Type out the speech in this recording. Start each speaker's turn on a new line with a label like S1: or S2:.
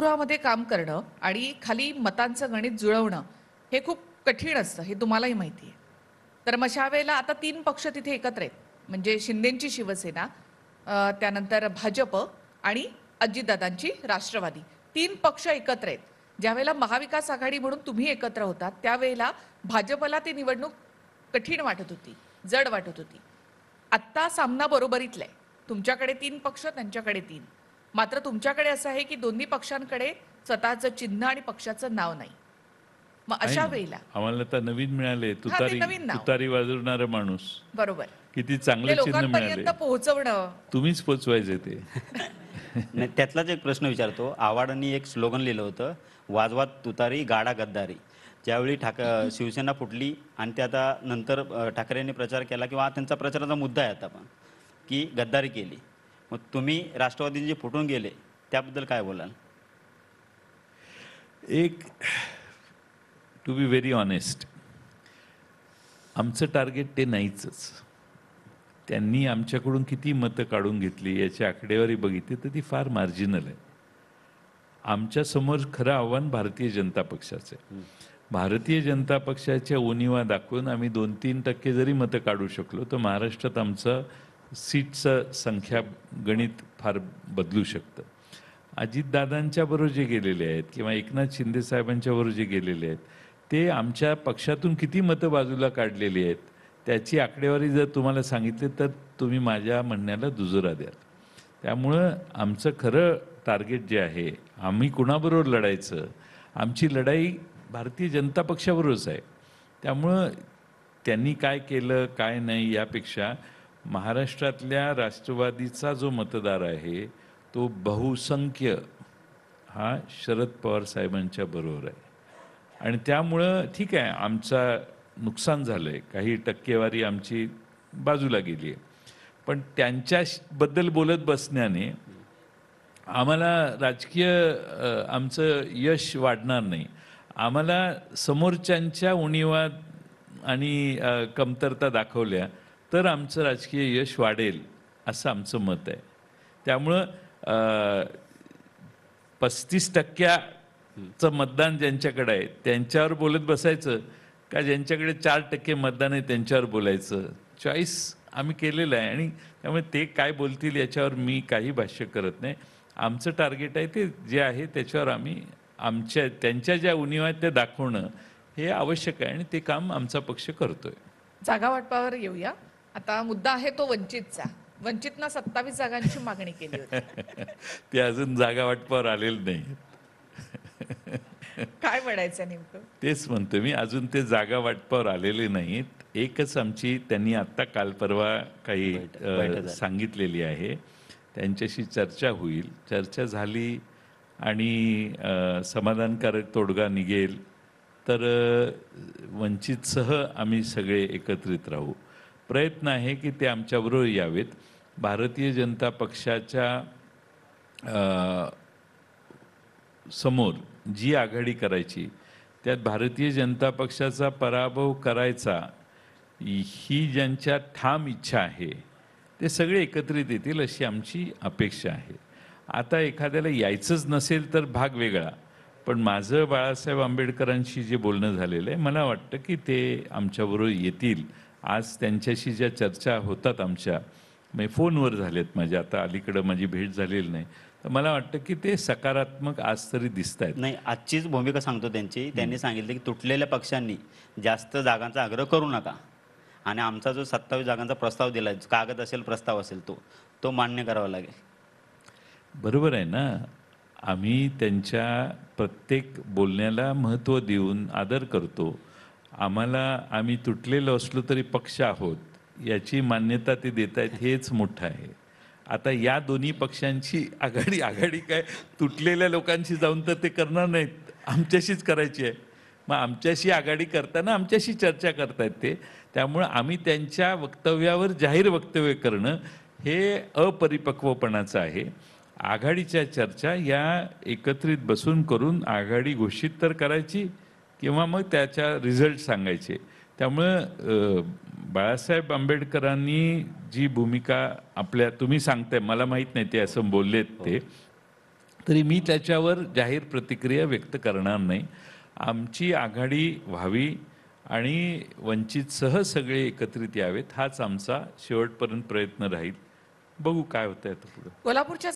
S1: सभागृहामध्ये काम करणं आणि खाली मतांचं गणित जुळवणं हे खूप कठीण असतं, हे तुम्हालाही माहिती आहे. तर मग अशा वेळेला आता 3 पक्ष तिथे एकत्र आहेत. म्हणजे शिंदेंची शिवसेना, त्यानंतर भाजप आणि अजितदादांची राष्ट्रवादी. 3 पक्ष एकत्र आहेत. ज्यावेळेला महाविकास आघाडी म्हणून तुम्ही एकत्र होतात, त्यावेळेला भाजपला ती निवडणूक कठीण वाटत होती, जड वाटत होती. आत्ता सामना बरोबरीतला आहे. तुमच्याकडे 3 पक्ष, त्यांच्याकडे 3. मात्र तुमच्याकडे असं आहे की दोन्ही पक्षांकडे स्वतःचं चिन्ह आणि पक्षाचं नाव नाही. मग
S2: आहे
S1: अशा
S2: ना.
S1: वेळेला
S2: आम्हाला तर नवीन मिळाले,
S1: हा, ते
S2: तुतारी
S1: नवीन नाव.
S2: तुतारी वाजवणारा माणूस.
S1: बरोबर.
S2: किती
S1: ते
S2: चांगले चिन्ह मिळाले.
S1: लोकांपर्यंत पोहोचवणं.
S2: तुम्हीच पोचवायचे ते.
S3: नाही, त्यातलाच एक प्रश्न विचारतो. आव्हाडांनी एक स्लोगन लिहिलं होतं, वाजवा तुतारी गाडा गद्दारी. ज्यावेळी शिवसेना फुटली आणि ते आता नंतर ठाकरेंनी प्रचार केला किंवा त्यांचा प्रचाराचा मुद्दा आहे आता पण, की गद्दारी केली. मग तुम्ही राष्ट्रवादी जे फुटून गेले त्याबद्दल काय बोलाल?
S2: एक टू बी व्हेरी ऑनेस्ट, आमचं टार्गेट ते नाहीच. त्यांनी आमच्याकडून किती मतं काढून घेतली याची आकडेवारी बघितली तर ती फार मार्जिनल आहे. आमच्यासमोर खरं आव्हान भारतीय जनता पक्षाचं आहे. भारतीय जनता पक्षाच्या उणिवा दाखवून आम्ही 2-3% जरी मतं काढू शकलो तर महाराष्ट्रात आमचं सीटचं संख्या गणित फार बदलू शकतं. अजितदादांच्या बरोबर जे गेलेले आहेत किंवा एकनाथ शिंदे साहेबांच्या बरोबर जे गेलेले आहेत ते आमच्या पक्षातून किती मतं बाजूला काढलेली आहेत त्याची आकडेवारी जर तुम्हाला सांगितली तर तुम्ही माझ्या म्हणण्याला दुजोरा द्याल. त्यामुळं आमचं खरं टार्गेट जे आहे, आम्ही कुणाबरोबर लढायचं, आमची लढाई भारतीय जनता पक्षाबरोबरच आहे. त्यामुळं त्यांनी काय केलं काय नाही यापेक्षा महाराष्ट्रातल्या राष्ट्रवादीचा जो मतदार आहे तो बहुसंख्य हा शरद पवार साहेबांच्या बरोबर आहे. आणि त्यामुळं ठीक आहे, आमचा नुकसान झालं आहे, काही टक्केवारी आमची बाजूला गेली आहे, पण त्यांच्याबद्दल बोलत बसण्याने आम्हाला राजकीय आमचं यश वाढणार नाही. आम्हाला समोरच्यांच्या उणिवा आणि कमतरता दाखवल्या तर आमचं राजकीय यश वाढेल असं आमचं मत आहे. त्यामुळं 35% मतदान ज्यांच्याकडे आहे त्यांच्यावर बोलत बसायचं का ज्यांच्याकडे 4% मतदान आहे त्यांच्यावर बोलायचं, चॉईस आम्ही केलेलं आहे. आणि त्यामुळे ते काय बोलतील याच्यावर मी काही भाष्य करत नाही. आमचं टार्गेट आहे ते जे आहे त्याच्यावर आम्ही त्यांच्या ज्या उणिवा आहेत त्या दाखवणं हे आवश्यक आहे आणि ते काम आमचा पक्ष करतोय.
S1: जागा वाटपावर येऊया. आता मुद्दा आहे तो वंचितचा. वंचितनं 27 जागांची मागणी केली होती.
S2: ते अजून जागा वाटपावर आलेलं नाही.
S1: काय म्हणायचं नेमकं?
S2: तेच म्हणतो मी, अजून ते जागा वाटपावर आलेले नाहीत. एकच आमची त्यांनी आत्ता काल परवा काही सांगितलेली आहे, त्यांच्याशी चर्चा होईल. चर्चा झाली आणि समाधानकारक तोडगा निघेल तर वंचितसह आम्ही सगळे एकत्रित राहू. प्रयत्न आहे की ते आमच्याबरोबर यावेत. भारतीय जनता पक्षाच्या समोर जी आघाडी करायची त्यात भारतीय जनता पक्षाचा पराभव करायचा ही ज्यांच्या ठाम इच्छा आहे ते सगळे एकत्रित येतील अशी आमची अपेक्षा आहे. आता एखाद्याला यायचंच नसेल तर भाग वेगळा, पण माझं बाळासाहेब आंबेडकरांशी जे बोलणं झालेलं आहे मला वाटतं की ते आमच्याबरोबर येतील. आज त्यांच्याशी ज्या चर्चा होतात आमच्या, म्हणजे फोनवर झाल्यात माझ्या, आता अलीकडं माझी भेट झालेली नाही, तर मला वाटतं की ते सकारात्मक आज तरी दिसत आहेत.
S3: नाही, आजचीच भूमिका सांगतो त्यांची. त्यांनी सांगितलं की तुटलेल्या पक्षांनी जास्त जागांचा आग्रह करू नका आणि आमचा जो 27 जागांचा प्रस्ताव दिला, कागद असेल प्रस्ताव असेल तो मान्य करावा लागेल.
S2: बरोबर आहे ना. आम्ही त्यांच्या प्रत्येक बोलण्याला महत्त्व देऊन आदर करतो. आम्ही तुटलेलो असलो तरी पक्ष आहोत याची मान्यता ते देत आहेत, हेच मोठं आहे. आता या दोन्ही पक्षांची आघाडी काय तुटलेल्या लोकांशी जाऊन तर ते करणार नाहीत, आमच्याशीच करायची आहे. मग आमच्याशी आघाडी करताना आमच्याशी चर्चा करतायत ते. त्यामुळं आम्ही त्यांच्या वक्तव्यावर जाहीर वक्तव्य करणं हे अपरिपक्वपणाचं आहे. आघाडीच्या चर्चा या एकत्रित बसून करून आघाडी घोषित तर करायची किंवा मग त्याच्या रिझल्ट सांगायचे. त्यामुळं बाळासाहेब आंबेडकरांनी जी भूमिका तुम्ही सांगताय, मला माहीत नाही ते असं बोललेत ते, तरी मी त्याच्यावर जाहीर प्रतिक्रिया व्यक्त करणार नाही. आमची आघाडी व्हावी आणि वंचितसह सगळे एकत्रित यावेत हाच आमचा शेवटपर्यंत प्रयत्न राहील. बघू काय होतंय आता पुढे.
S1: कोल्हापूरच्या